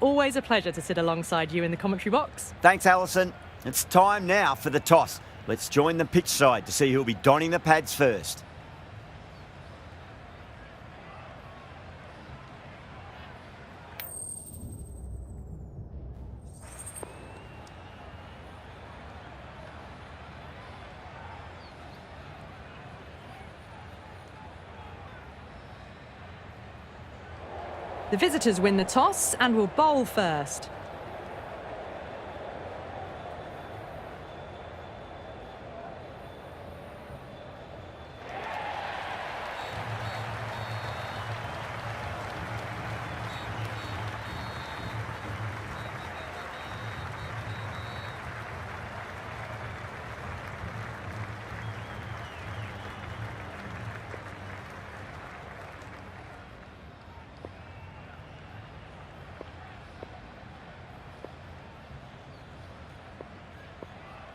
always a pleasure to sit alongside you in the commentary box. Thanks, Alison. It's time now for the toss. Let's join the pitch side to see who'll be donning the pads first. The visitors win the toss and will bowl first.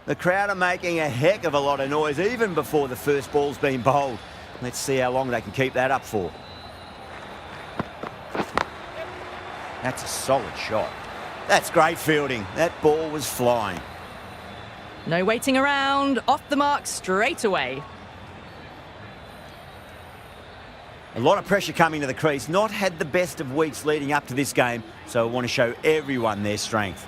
The crowd are making a heck of a lot of noise even before the first ball's been bowled. Let's see how long they can keep that up for. That's a solid shot. That's great fielding. That ball was flying. No waiting around, off the mark straight away. A lot of pressure coming to the crease. Not had the best of weeks leading up to this game, so I want to show everyone their strength.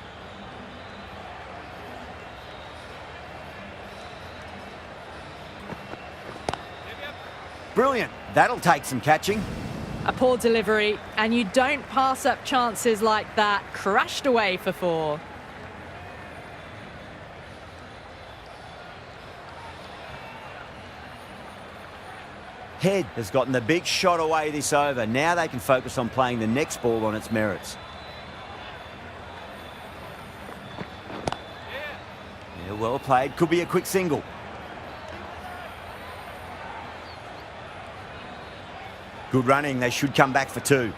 Brilliant. That'll take some catching. A poor delivery, and you don't pass up chances like that. Crashed away for 4. Head has gotten the big shot away this over. Now they can focus on playing the next ball on its merits. Yeah, well played. Could be a quick single. Good running. They should come back for 2.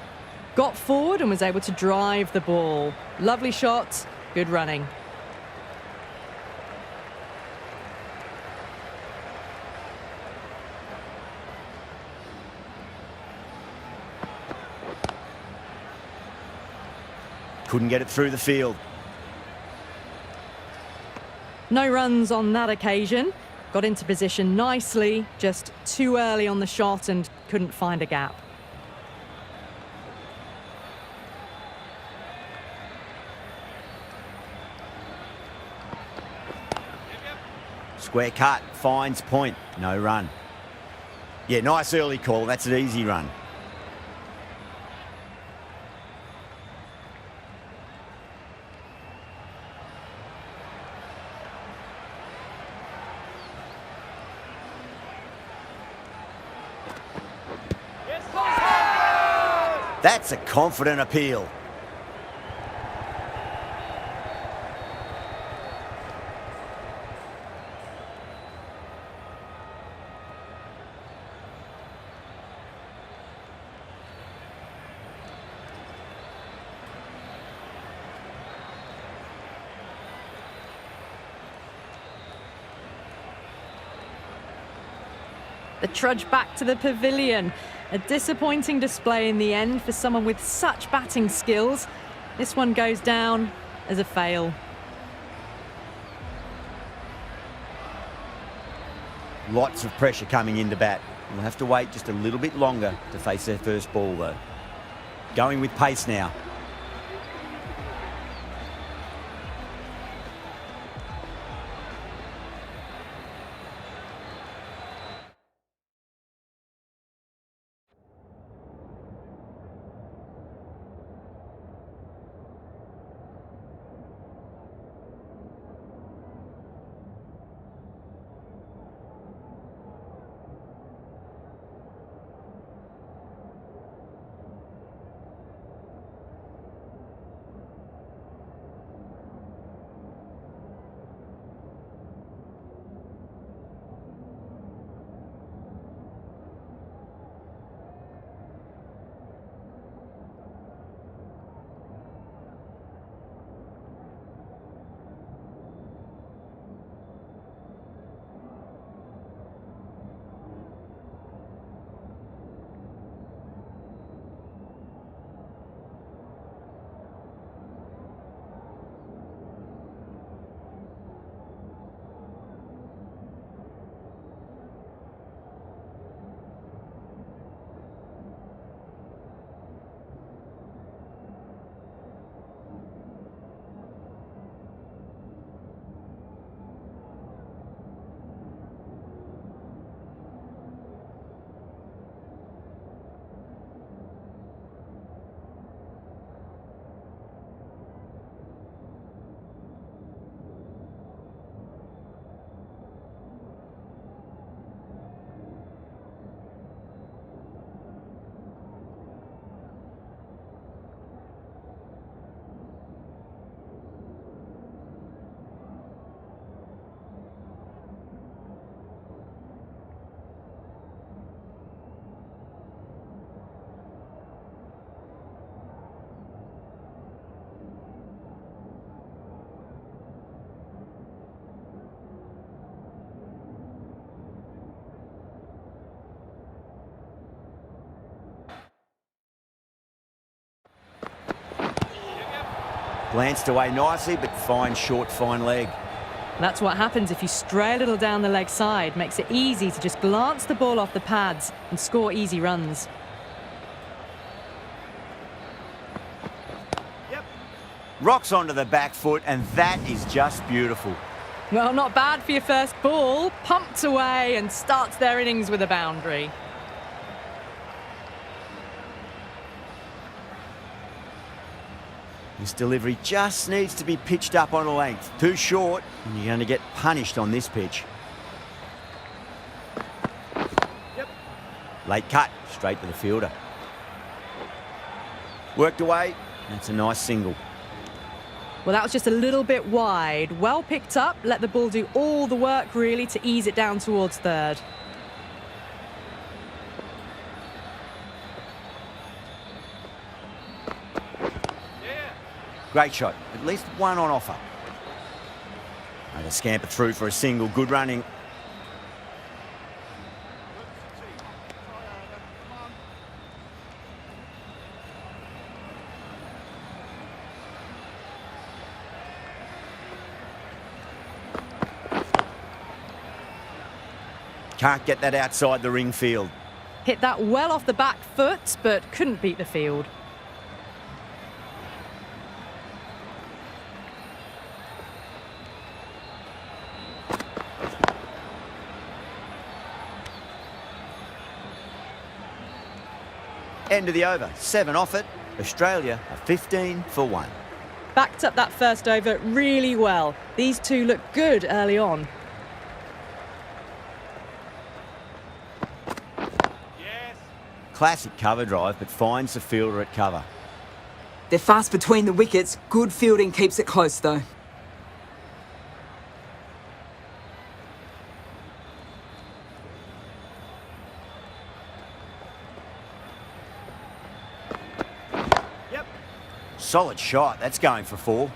Got forward and was able to drive the ball. Lovely shot, good running. Couldn't get it through the field. No runs on that occasion. Got into position nicely, just too early on the shot and couldn't find a gap. Square cut, finds point, no run. Yeah, nice early call, that's an easy run. That's a confident appeal. The trudge back to the pavilion. A disappointing display in the end for someone with such batting skills. This one goes down as a fail. Lots of pressure coming into bat. We'll have to wait just a little bit longer to face their first ball though. Going with pace now. Glanced away nicely, but fine short, fine leg. That's what happens if you stray a little down the leg side. Makes it easy to just glance the ball off the pads and score easy runs. Rocks onto the back foot, and that is just beautiful. Well, not bad for your first ball. Pumped away and starts their innings with a boundary. This delivery just needs to be pitched up on a length. Too short, and you're going to get punished on this pitch. Late cut, straight to the fielder. Worked away, that's a nice single. Well, that was just a little bit wide. Well picked up, let the ball do all the work really to ease it down towards third. Great shot, at least one on offer. They scamper through for a single, good running. Can't get that outside the ring field. Hit that well off the back foot, but couldn't beat the field. End of the over, 7 off it. Australia are 15 for 1. Backed up that first over really well. These two look good early on. Classic cover drive, but finds the fielder at cover. They're fast between the wickets. Good fielding keeps it close, though. Solid shot, that's going for 4.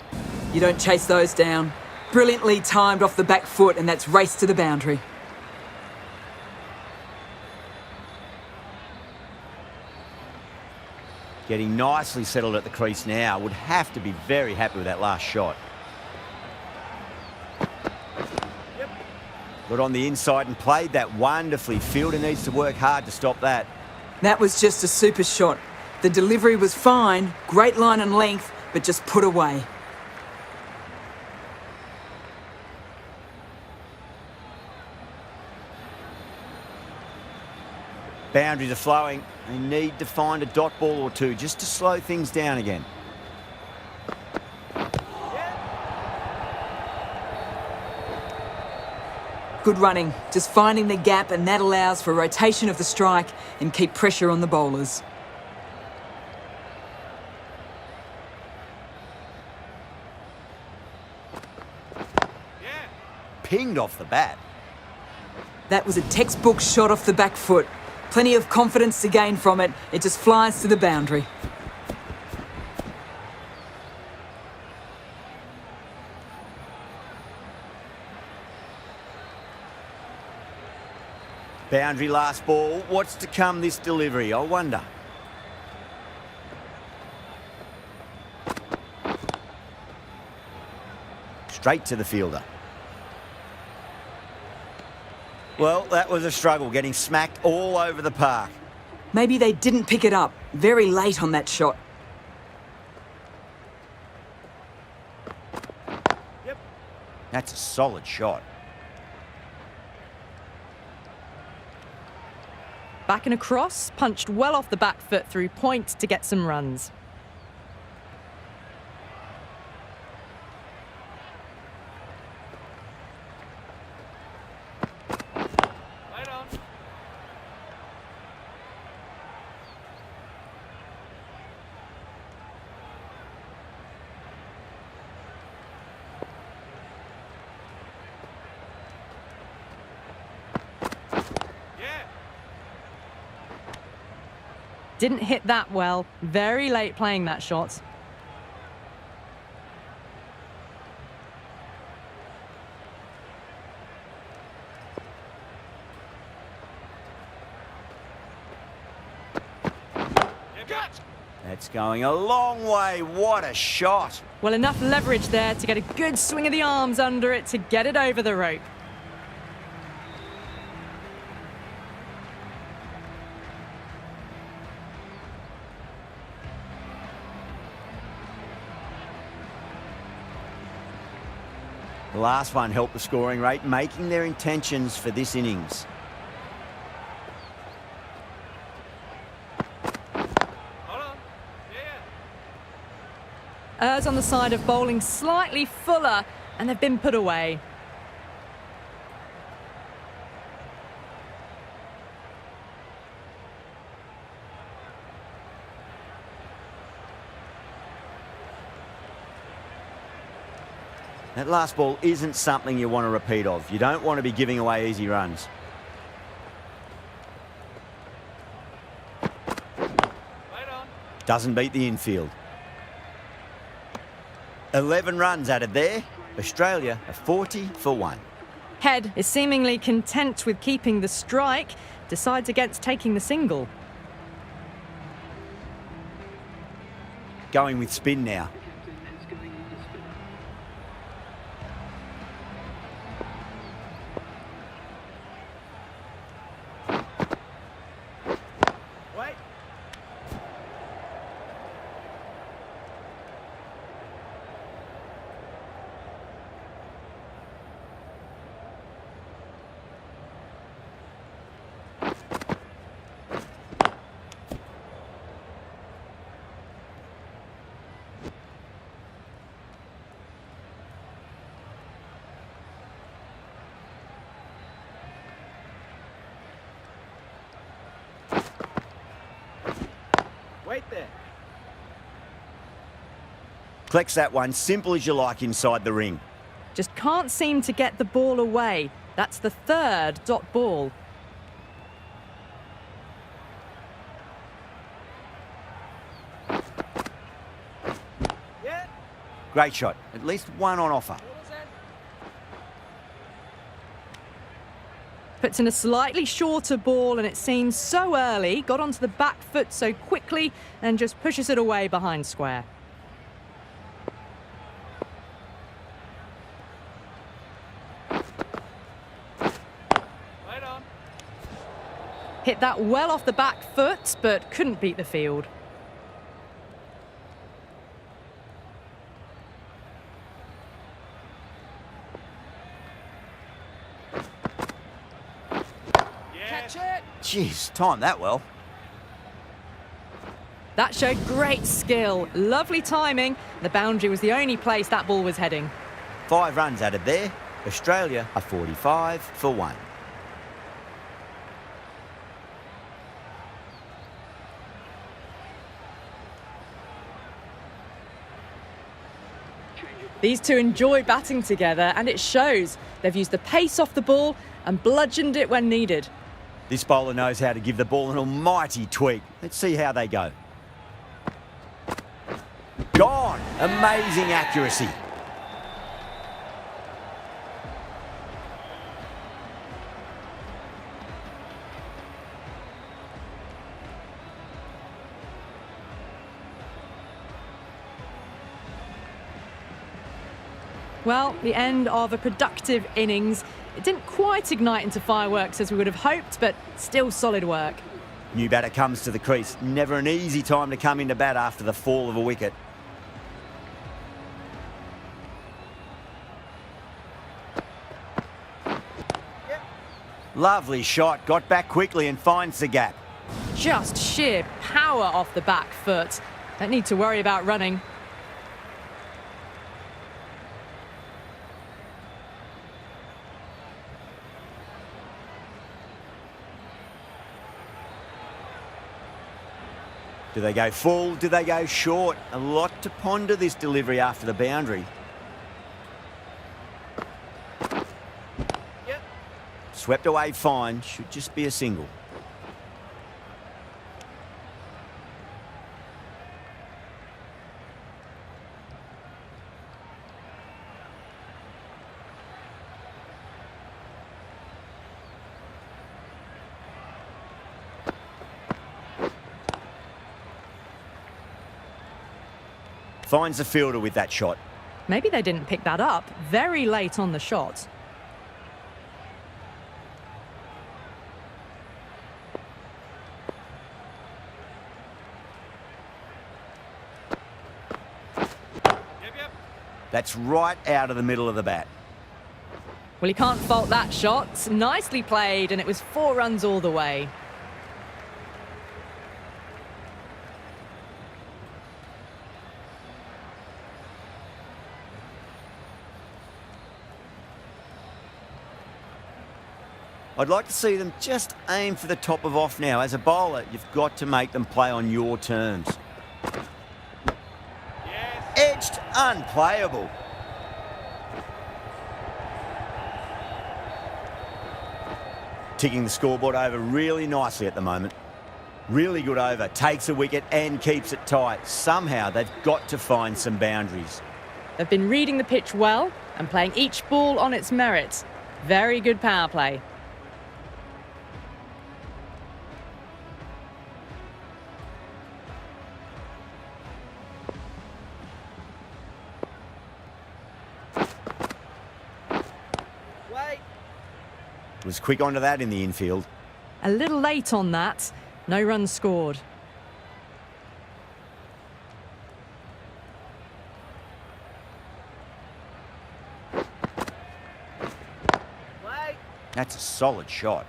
You don't chase those down. Brilliantly timed off the back foot, and that's race to the boundary. Getting nicely settled at the crease now. Would have to be very happy with that last shot. Got on the inside and played that wonderfully. Fielder needs to work hard to stop that. That was just a super shot. The delivery was fine, great line and length, but just put away. Boundaries are flowing. They need to find a dot ball or two just to slow things down again. Good running, just finding the gap, and that allows for rotation of the strike and keep pressure on the bowlers. Pinged off the bat. That was a textbook shot off the back foot. Plenty of confidence to gain from it. It just flies to the boundary. Boundary last ball. What's to come this delivery, I wonder. Straight to the fielder. Well, that was a struggle, getting smacked all over the park. Maybe they didn't pick it up. Very late on that shot. That's a solid shot. Back and across, punched well off the back foot through point to get some runs. Didn't hit that well. Very late playing that shot. It's going a long way. What a shot. Well, enough leverage there to get a good swing of the arms under it to get it over the rope. The last one helped the scoring rate, making their intentions for this innings. Errs on the side of bowling slightly fuller, and they've been put away. That last ball isn't something you want to repeat of. You don't want to be giving away easy runs. Doesn't beat the infield. 11 runs added there. Australia are 40 for 1. Head is seemingly content with keeping the strike, decides against taking the single. Going with spin now. Wait there. Collects that one, simple as you like inside the ring. Just can't seem to get the ball away. That's the third dot ball. Great shot. At least one on offer. Puts in a slightly shorter ball, and it seems so early. Got onto the back foot so quickly and just pushes it away behind square. Hit that well off the back foot, but couldn't beat the field. Jeez, timed that well. That showed great skill. Lovely timing. The boundary was the only place that ball was heading. 5 runs added there. Australia are 45 for 1. These two enjoy batting together, and it shows. They've used the pace off the ball and bludgeoned it when needed. This bowler knows how to give the ball an almighty tweak. Let's see how they go. Gone! Amazing accuracy. Well, the end of a productive innings. It didn't quite ignite into fireworks as we would have hoped, but still solid work. New batter comes to the crease. Never an easy time to come into bat after the fall of a wicket. Lovely shot. Got back quickly and finds the gap. Just sheer power off the back foot. Don't need to worry about running. Do they go full? Do they go short? A lot to ponder this delivery after the boundary. Swept away fine. Should just be a single. Finds the fielder with that shot. Maybe they didn't pick that up very late on the shot. That's right out of the middle of the bat. Well, you can't fault that shot. Nicely played, and it was 4 runs all the way. I'd like to see them just aim for the top of off now. As a bowler, you've got to make them play on your terms. Yes. Edged, unplayable. Ticking the scoreboard over really nicely at the moment. Really good over, takes a wicket and keeps it tight. Somehow they've got to find some boundaries. They've been reading the pitch well and playing each ball on its merit. Very good power play. Was quick onto that in the infield. A little late on that. No runs scored. That's a solid shot.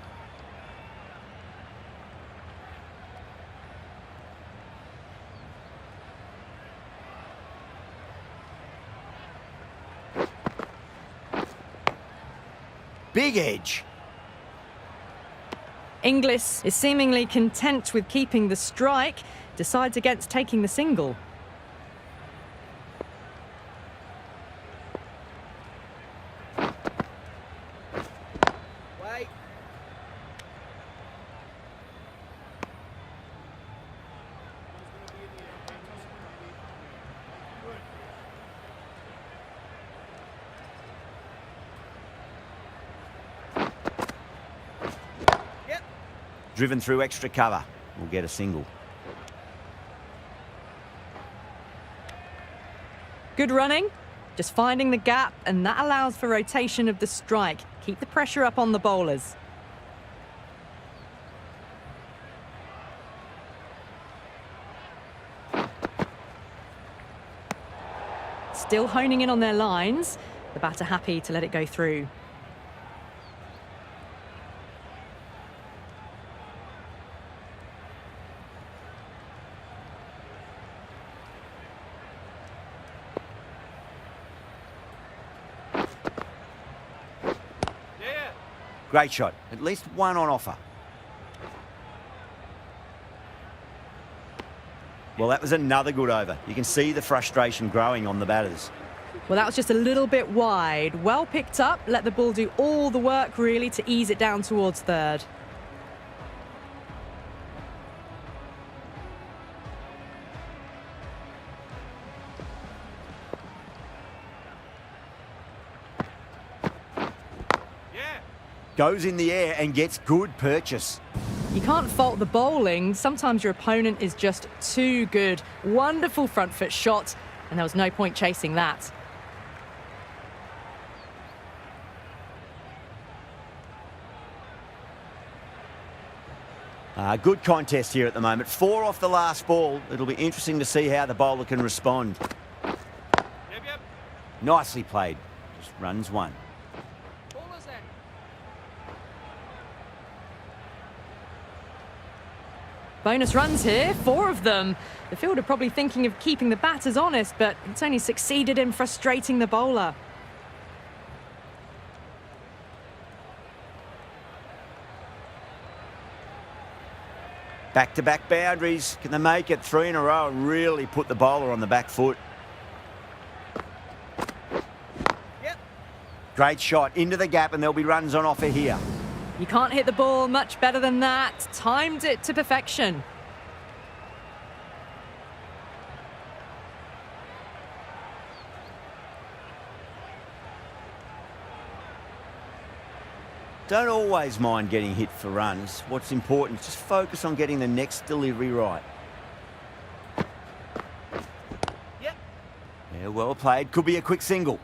Big edge. Inglis is seemingly content with keeping the strike, decides against taking the single. Driven through extra cover. We'll get a single. Good running, just finding the gap, and that allows for rotation of the strike. Keep the pressure up on the bowlers. Still honing in on their lines. The batter happy to let it go through. Great shot. At least one on offer. Well, that was another good over. You can see the frustration growing on the batters. Well, that was just a little bit wide. Well picked up. Let the ball do all the work, really, to ease it down towards third. Goes in the air and gets good purchase. You can't fault the bowling. Sometimes your opponent is just too good. Wonderful front foot shot, and there was no point chasing that. Good contest here at the moment. 4 off the last ball. It'll be interesting to see how the bowler can respond. Yep. Nicely played. Just runs one. Bonus runs here, 4 of them. The fielder probably thinking of keeping the batters honest, but it's only succeeded in frustrating the bowler. Back-to-back boundaries. Can they make it 3 in a row and really put the bowler on the back foot? Yep. Great shot into the gap, and there'll be runs on offer here. You can't hit the ball much better than that. Timed it to perfection. Don't always mind getting hit for runs. What's important is just focus on getting the next delivery right. Yep. Yeah, well played. Could be a quick single.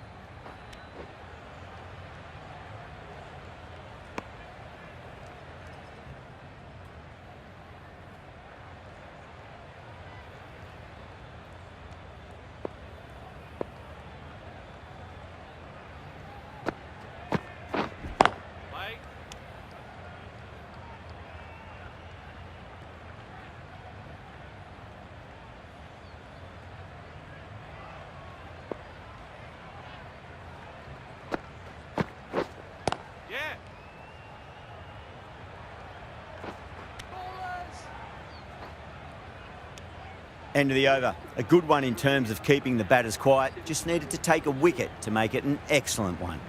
End of the over. A good one in terms of keeping the batters quiet. Just needed to take a wicket to make it an excellent one.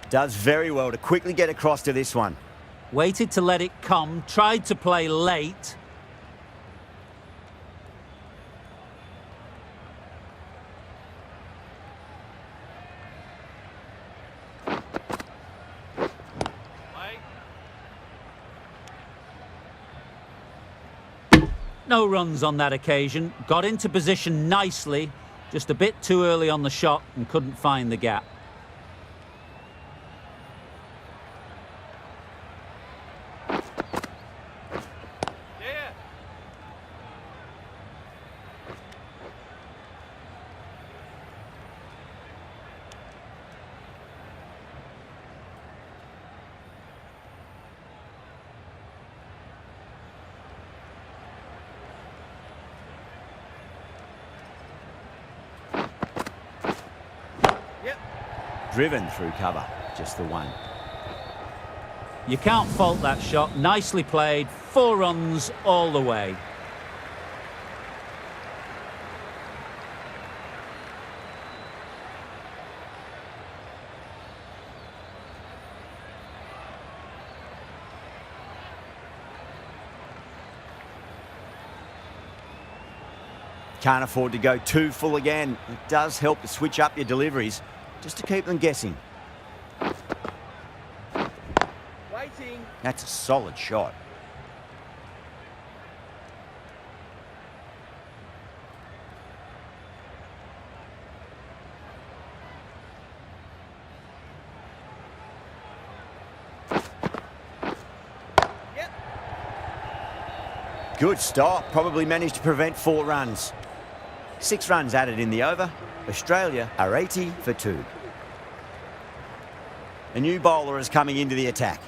Does very well to quickly get across to this one. Waited to let it come, tried to play late. No runs on that occasion. Got into position nicely, just a bit too early on the shot and couldn't find the gap. Driven through cover, just the one. You can't fault that shot. Nicely played. 4 runs all the way. Can't afford to go too full again. It does help to switch up your deliveries, just to keep them guessing. Waiting. That's a solid shot. Yep. Good stop. Probably managed to prevent 4 runs. 6 runs added in the over. Australia are 80 for 2. A new bowler is coming into the attack.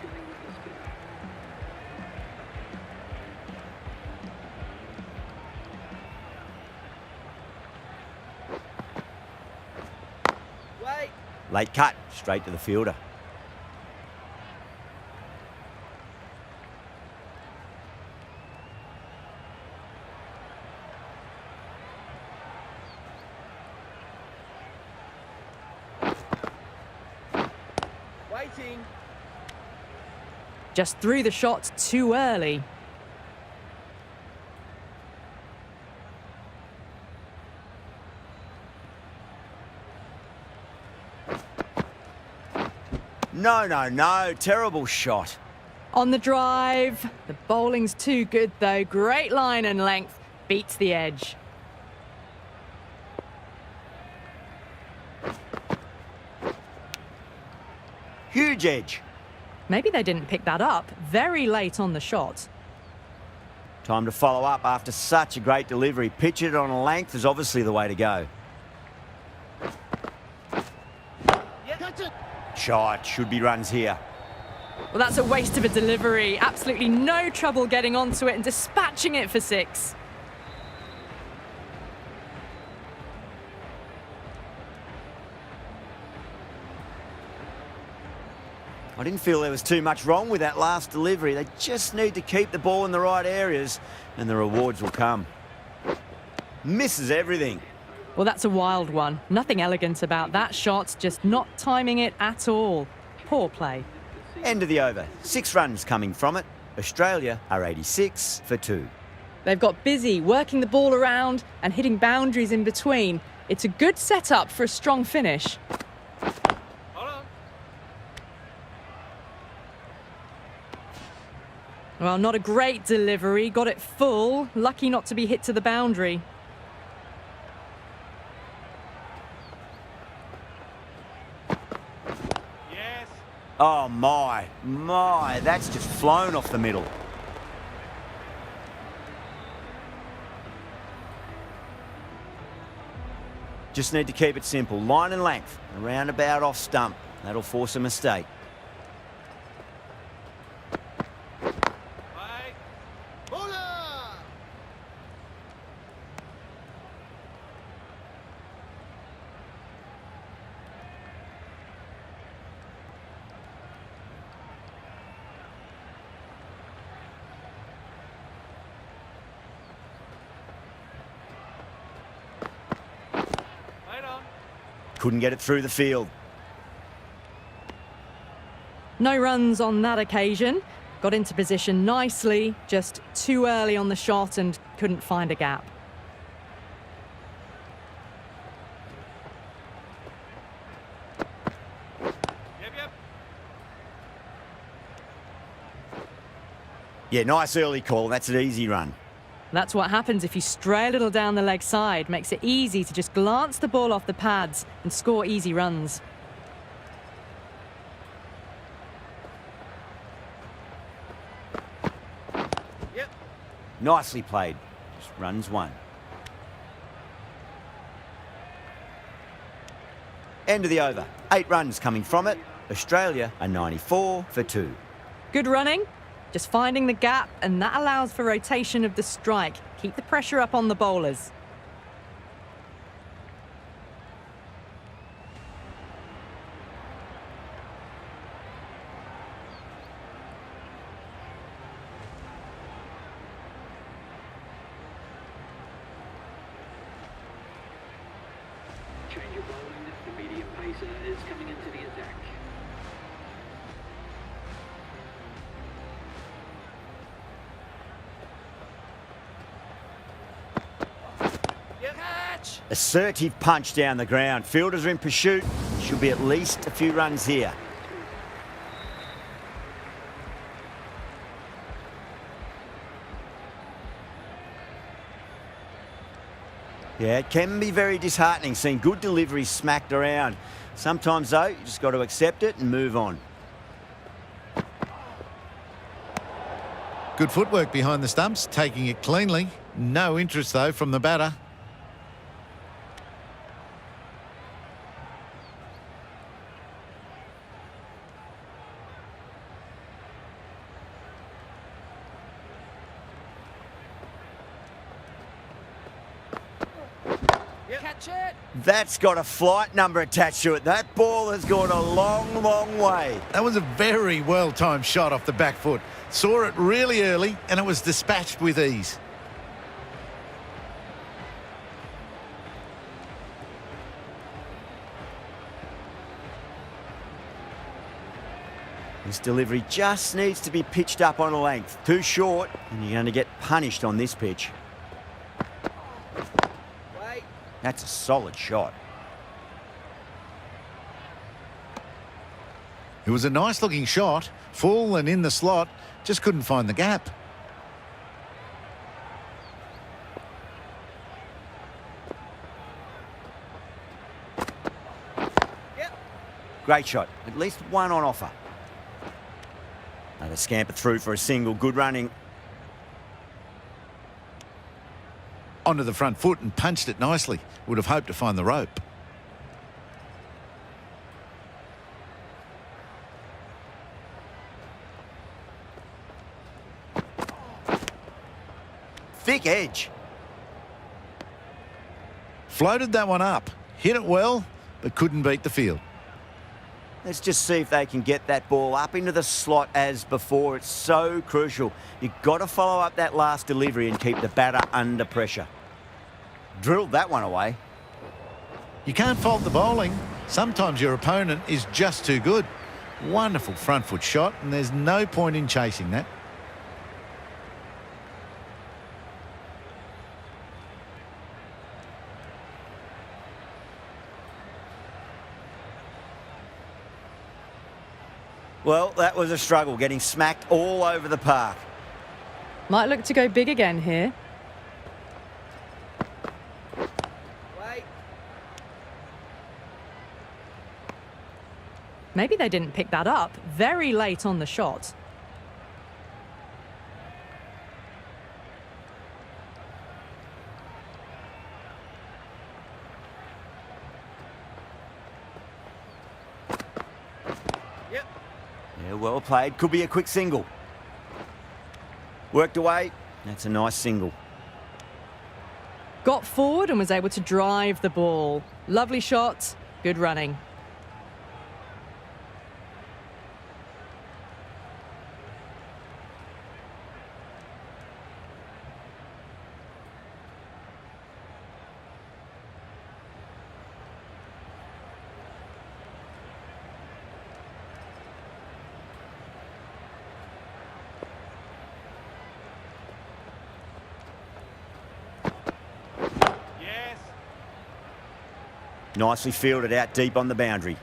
Wait. Late cut, straight to the fielder. Waiting. Just threw the shot too early. No. Terrible shot. On the drive. The bowling's too good, though. Great line and length. Beats the edge. Huge edge. Maybe they didn't pick that up. Very late on the shot. Time to follow up after such a great delivery. Pitch it on a length is obviously the way to go. Yeah. Catch it. Shot. Should be runs here. Well, that's a waste of a delivery. Absolutely no trouble getting onto it and dispatching it for 6. I didn't feel there was too much wrong with that last delivery. They just need to keep the ball in the right areas and the rewards will come. Misses everything. Well, that's a wild one. Nothing elegant about that shot, just not timing it at all. Poor play. End of the over. 6 runs coming from it. Australia are 86 for 2. They've got busy working the ball around and hitting boundaries in between. It's a good setup for a strong finish. Well, not a great delivery. Got it full. Lucky not to be hit to the boundary. Yes. Oh, my. That's just flown off the middle. Just need to keep it simple. Line and length. A roundabout off stump. That'll force a mistake. Wait. Bowler. Wait on. Couldn't get it through the field. No runs on that occasion. Got into position nicely, just too early on the shot and couldn't find a gap. Yep. Yeah, nice early call. That's an easy run. That's what happens if you stray a little down the leg side. Makes it easy to just glance the ball off the pads and score easy runs. Yep. Nicely played. Just runs one. End of the over. 8 runs coming from it. Australia are 94 for 2. Good running, just finding the gap, and that allows for rotation of the strike. Keep the pressure up on the bowlers. Change of bowling. The medium pacer is coming into the attack. Yep. Catch. Assertive punch down the ground. Fielders are in pursuit. Should be at least a few runs here. Yeah, it can be very disheartening seeing good deliveries smacked around. Sometimes, though, you just got to accept it and move on. Good footwork behind the stumps, taking it cleanly. No interest, though, from the batter. Yep. Catch it. That's got a flight number attached to it. That ball has gone a long, long way. That was a very well-timed shot off the back foot. Saw it really early, and it was dispatched with ease. This delivery just needs to be pitched up on a length. Too short, and you're going to get punished on this pitch. Wait. That's a solid shot. It was a nice-looking shot, full and in the slot, just couldn't find the gap. Yep. Great shot. At least one on offer. Another scamper through for a single. Good running. Onto the front foot and punched it nicely. Would have hoped to find the rope. Thick edge. Floated that one up. Hit it well, but couldn't beat the field. Let's just see if they can get that ball up into the slot as before. It's so crucial. You've got to follow up that last delivery and keep the batter under pressure. Drilled that one away. You can't fault the bowling. Sometimes your opponent is just too good. Wonderful front foot shot, and there's no point in chasing that. Well, that was a struggle, getting smacked all over the park. Might look to go big again here. Wait. Maybe they didn't pick that up. Very late on the shot. Yep. Yeah, well played. Could be a quick single. Worked away. That's a nice single. Got forward and was able to drive the ball. Lovely shot. Good running. Nicely fielded out deep on the boundary.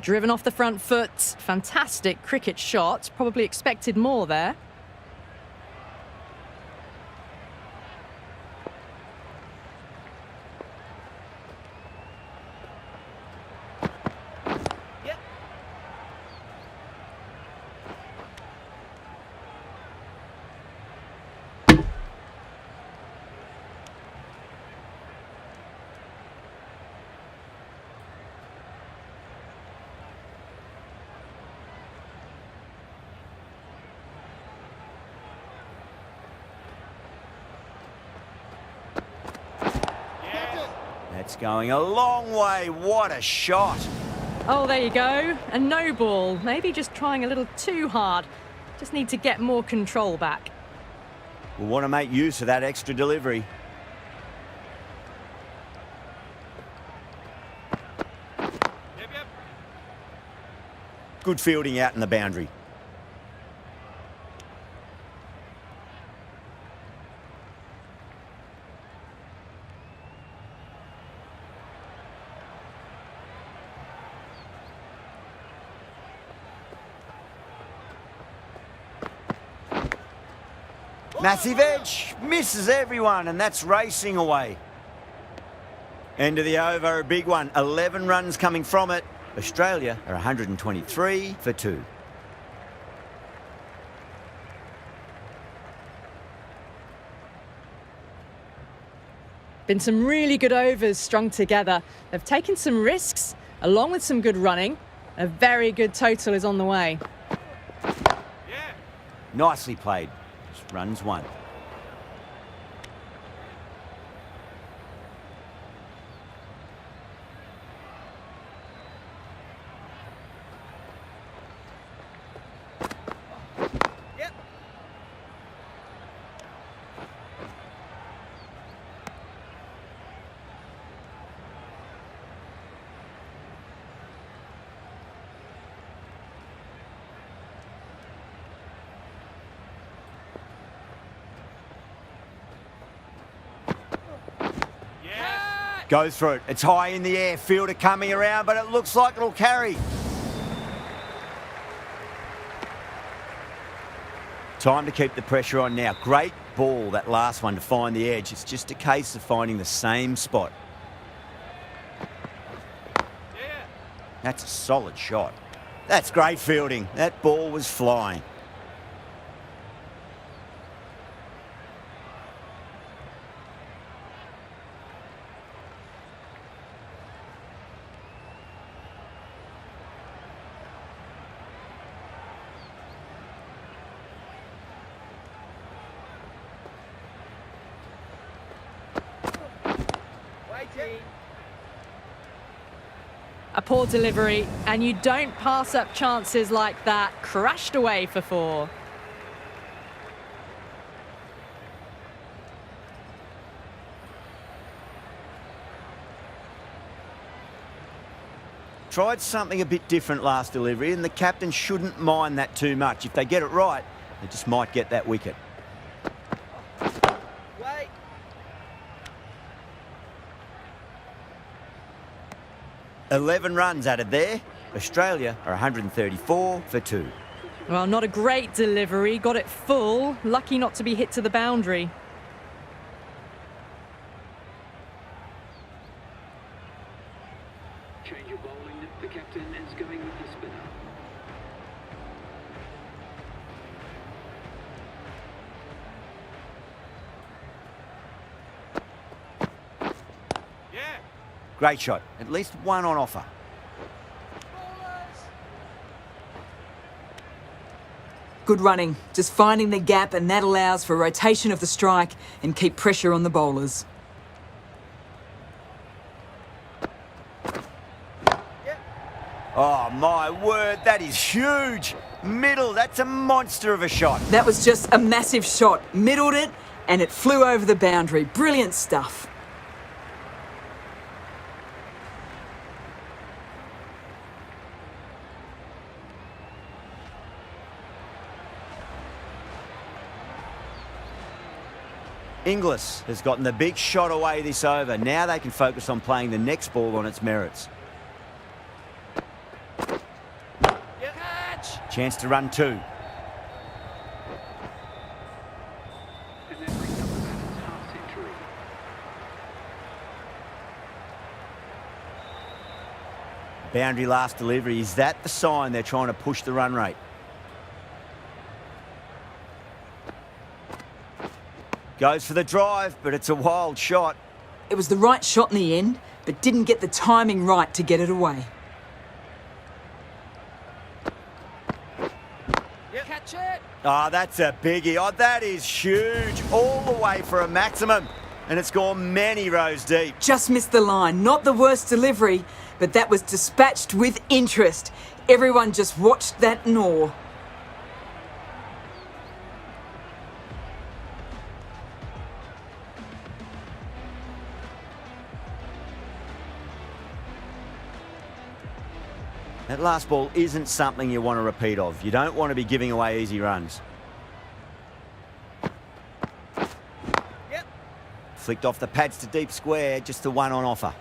Driven off the front foot. Fantastic cricket shot. Probably expected more there. Yep. That's going a long way. What a shot. Oh, there you go. A no ball. Maybe just trying a little too hard. Just need to get more control back. We'll want to make use of that extra delivery. Yep. Good fielding out in the boundary. Massive edge, misses everyone, and that's racing away. End of the over, a big one. 11 runs coming from it. Australia are 123 for 2. Been some really good overs strung together. They've taken some risks, along with some good running. A very good total is on the way. Nicely played. Just runs one. Yep. Goes through it. It's high in the air. Fielder coming around, but it looks like it'll carry. Time to keep the pressure on now. Great ball, that last one, to find the edge. It's just a case of finding the same spot. That's a solid shot. That's great fielding. That ball was flying. A poor delivery, and you don't pass up chances like that. Crashed away for 4. Tried something a bit different last delivery, and the captain shouldn't mind that too much. If they get it right, they just might get that wicket. Wait. 11 runs added there. Australia are 134 for 2. Well, not a great delivery. Got it full. Lucky not to be hit to the boundary. Change of bowling. The captain is going with the spinner. Yeah. Great shot. At least one on offer. Good running, just finding the gap, and that allows for rotation of the strike and keep pressure on the bowlers. Oh, my word, that is huge. Middle, that's a monster of a shot. That was just a massive shot. Middled it, and it flew over the boundary. Brilliant stuff. Inglis has gotten the big shot away this over. Now they can focus on playing the next ball on its merits. Catch. Chance to run two. And that brings up the batter's half century. Boundary last delivery. Is that the sign they're trying to push the run rate? Goes for the drive, but it's a wild shot. It was the right shot in the end, but didn't get the timing right to get it away. Catch it. Oh, that's a biggie. Oh, that is huge. All the way for a maximum. And it's gone many rows deep. Just missed the line. Not the worst delivery, but that was dispatched with interest. Everyone just watched that in awe. That last ball isn't something you want to repeat of. You don't want to be giving away easy runs. Yep. Flicked off the pads to deep square, just the one on offer.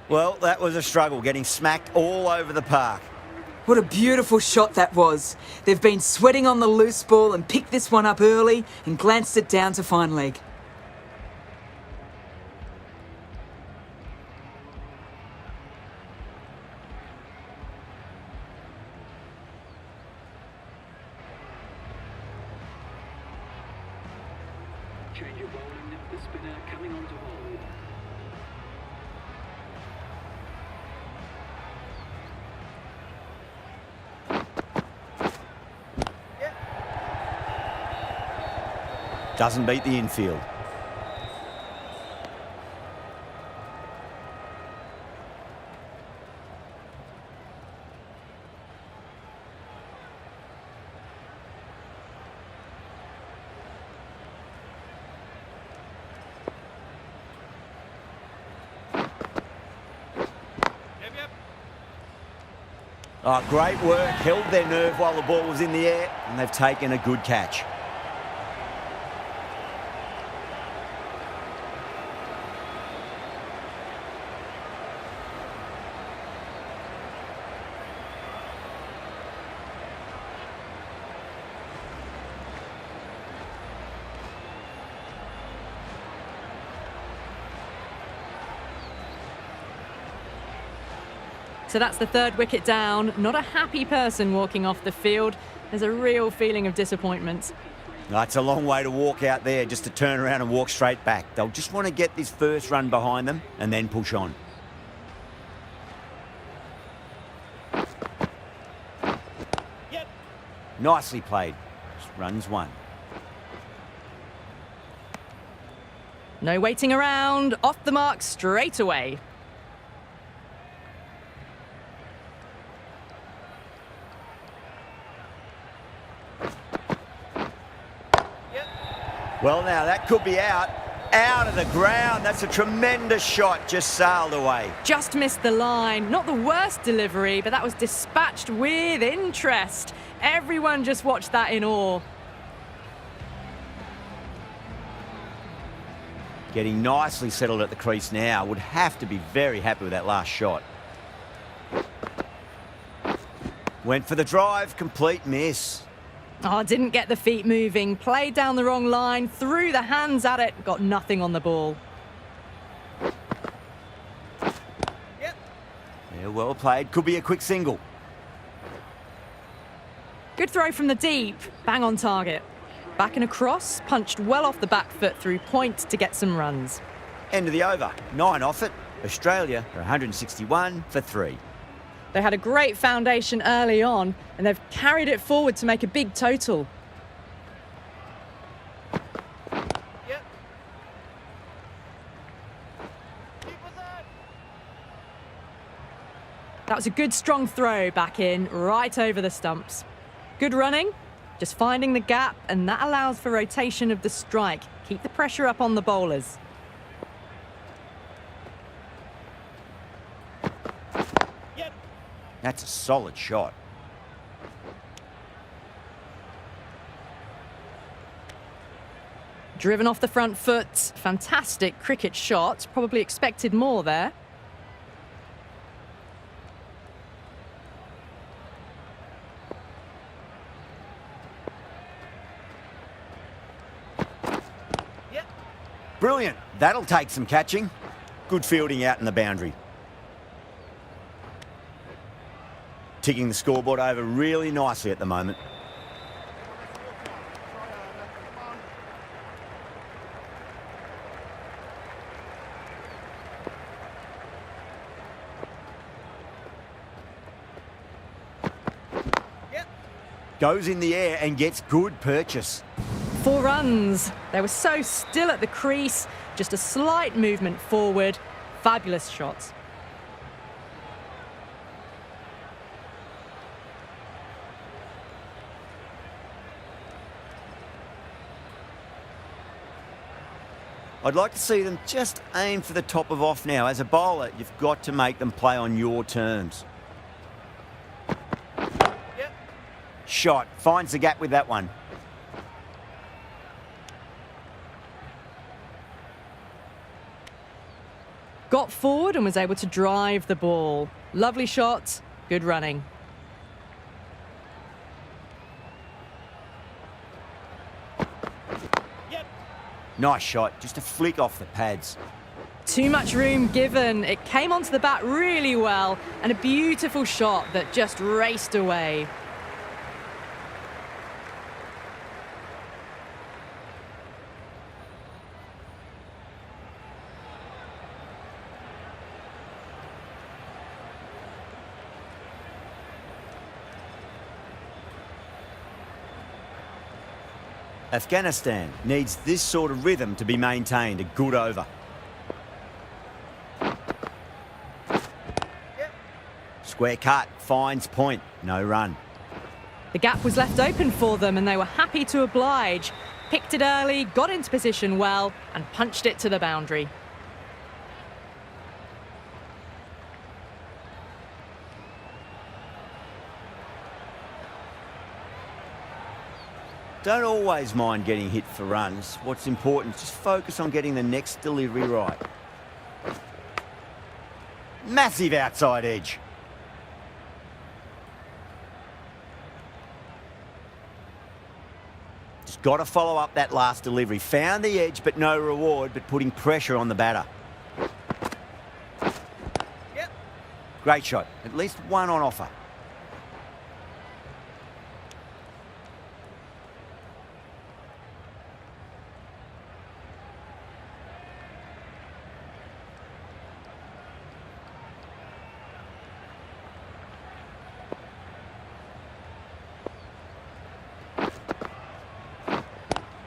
Well, that was a struggle, getting smacked all over the park. What a beautiful shot that was. They've been sweating on the loose ball and picked this one up early and glanced it down to fine leg. Change of bowling. The spinner coming on to bowl. Doesn't beat the infield. Yep. Oh, great work. Held their nerve while the ball was in the air, and they've taken a good catch. So that's the third wicket down. Not a happy person walking off the field. There's a real feeling of disappointment. It's a long way to walk out there just to turn around and walk straight back. They'll just want to get this first run behind them and then push on. Yep. Nicely played. Runs one. No waiting around. Off the mark straight away. Well, now that could be out of the ground. That's a tremendous shot, just sailed away. Just missed the line. Not the worst delivery, but that was dispatched with interest. Everyone just watched that in awe. Getting nicely settled at the crease now. Would have to be very happy with that last shot. Went for the drive, complete miss. Oh, didn't get the feet moving, played down the wrong line, threw the hands at it, got nothing on the ball. Yep. Yeah, well played. Could be a quick single. Good throw from the deep, bang on target. Back and across, punched well off the back foot through point to get some runs. End of the over. 9 off it. Australia are 161 for 3. They had a great foundation early on, and they've carried it forward to make a big total. Yep. Keep us on. That was a good strong throw back in, right over the stumps. Good running, just finding the gap, and that allows for rotation of the strike. Keep the pressure up on the bowlers. Yep. That's a solid shot. Driven off the front foot, fantastic cricket shot. Probably expected more there. Yep. Brilliant. That'll take some catching. Good fielding out in the boundary. Ticking the scoreboard over really nicely at the moment. Yep. Goes in the air and gets good purchase. 4 runs. They were so still at the crease, just a slight movement forward. Fabulous shots. I'd like to see them just aim for the top of off now. As a bowler, you've got to make them play on your terms. Yep. Shot. Finds the gap with that one. Got forward and was able to drive the ball. Lovely shot, good running. Yep. Nice shot. Just a flick off the pads. Too much room given. It came onto the bat really well, and a beautiful shot that just raced away. Afghanistan needs this sort of rhythm to be maintained. A good over. Yep. Square cut. Finds point. No run. The gap was left open for them, and they were happy to oblige. Picked it early, got into position well, and punched it to the boundary. Don't always mind getting hit for runs. What's important is just focus on getting the next delivery right. Massive outside edge. Just got to follow up that last delivery. Found the edge, but no reward, but putting pressure on the batter. Yep. Great shot. At least one on offer.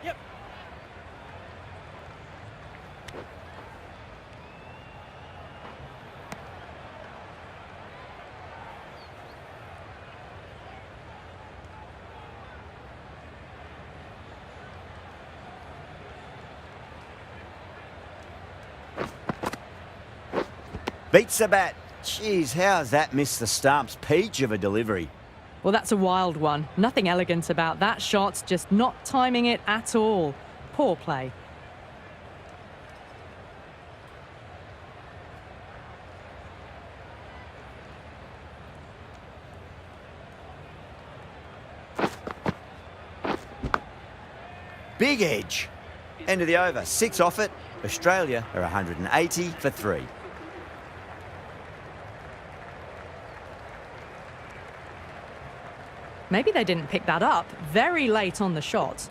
Yep. Beats the bat. Jeez, how's that missed the stumps? Peach of a delivery. Well, that's a wild one. Nothing elegant about that shot, just not timing it at all. Poor play. Big edge. End of the over. 6 off it. Australia are 180 for 3. Maybe they didn't pick that up very late on the shot.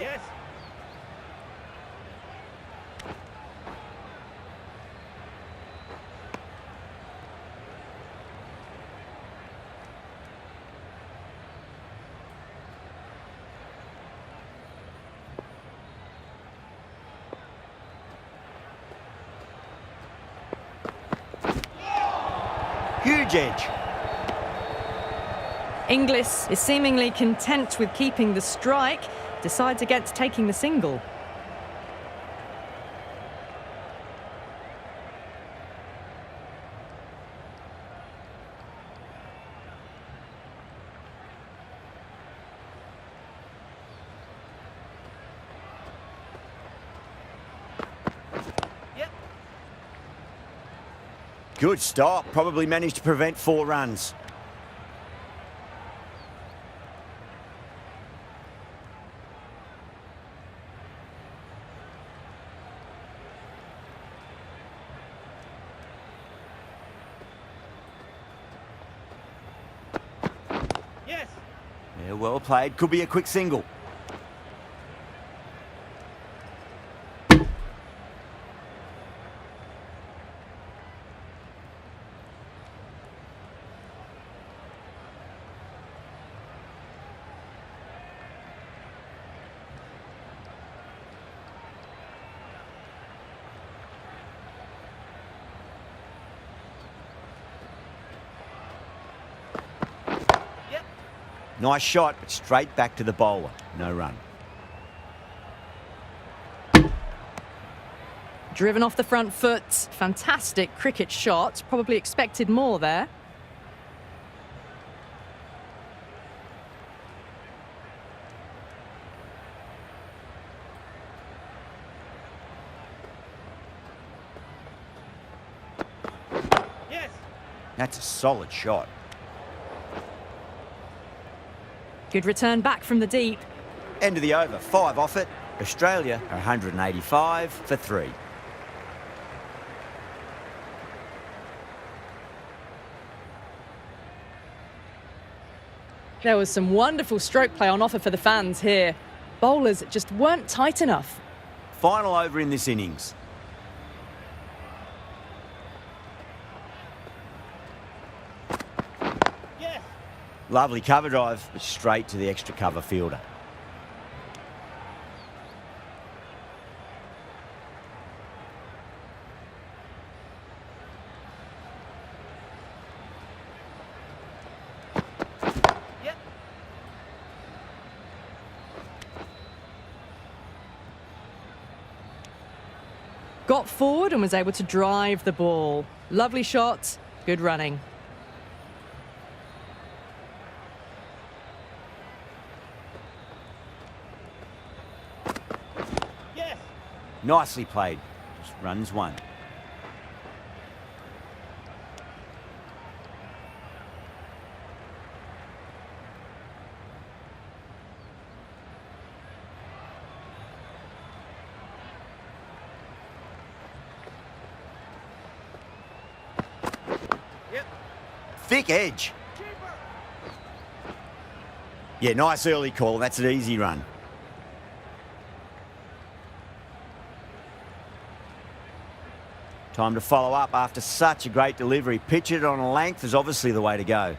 Yes. Huge edge. Inglis is seemingly content with keeping the strike, decides against taking the single. Yep. Good stop. Probably managed to prevent 4 runs. Yes. Yeah, well played. Could be a quick single. Yep. Nice shot, but straight back to the bowler. No run. Driven off the front foot. Fantastic cricket shot. Probably expected more there. Yes. That's a solid shot. Good return back from the deep. End of the over. 5 off it. Australia are 185 for 3. There was some wonderful stroke play on offer for the fans here. Bowlers just weren't tight enough. Final over in this innings. Yes. Lovely cover drive, but straight to the extra cover fielder. Yep. Got forward and was able to drive the ball. Lovely shot, good running. Yes. Nicely played. Just runs 1. Yep. Thick edge. Yeah, nice early call. That's an easy run. Time to follow up after such a great delivery. Pitch it on a length is obviously the way to go.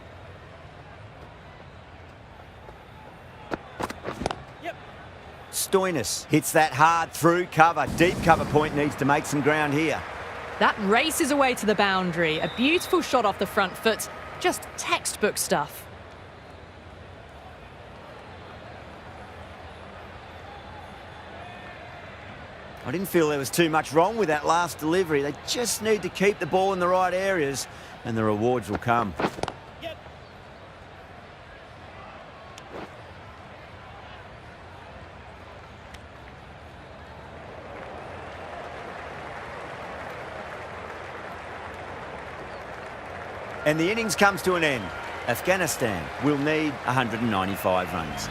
Yep. Stoinis hits that hard through cover. Deep cover point needs to make some ground here. That races away to the boundary. A beautiful shot off the front foot. Just textbook stuff. I didn't feel there was too much wrong with that last delivery. They just need to keep the ball in the right areas and the rewards will come. Yep. And the innings comes to an end. Afghanistan will need 195 runs.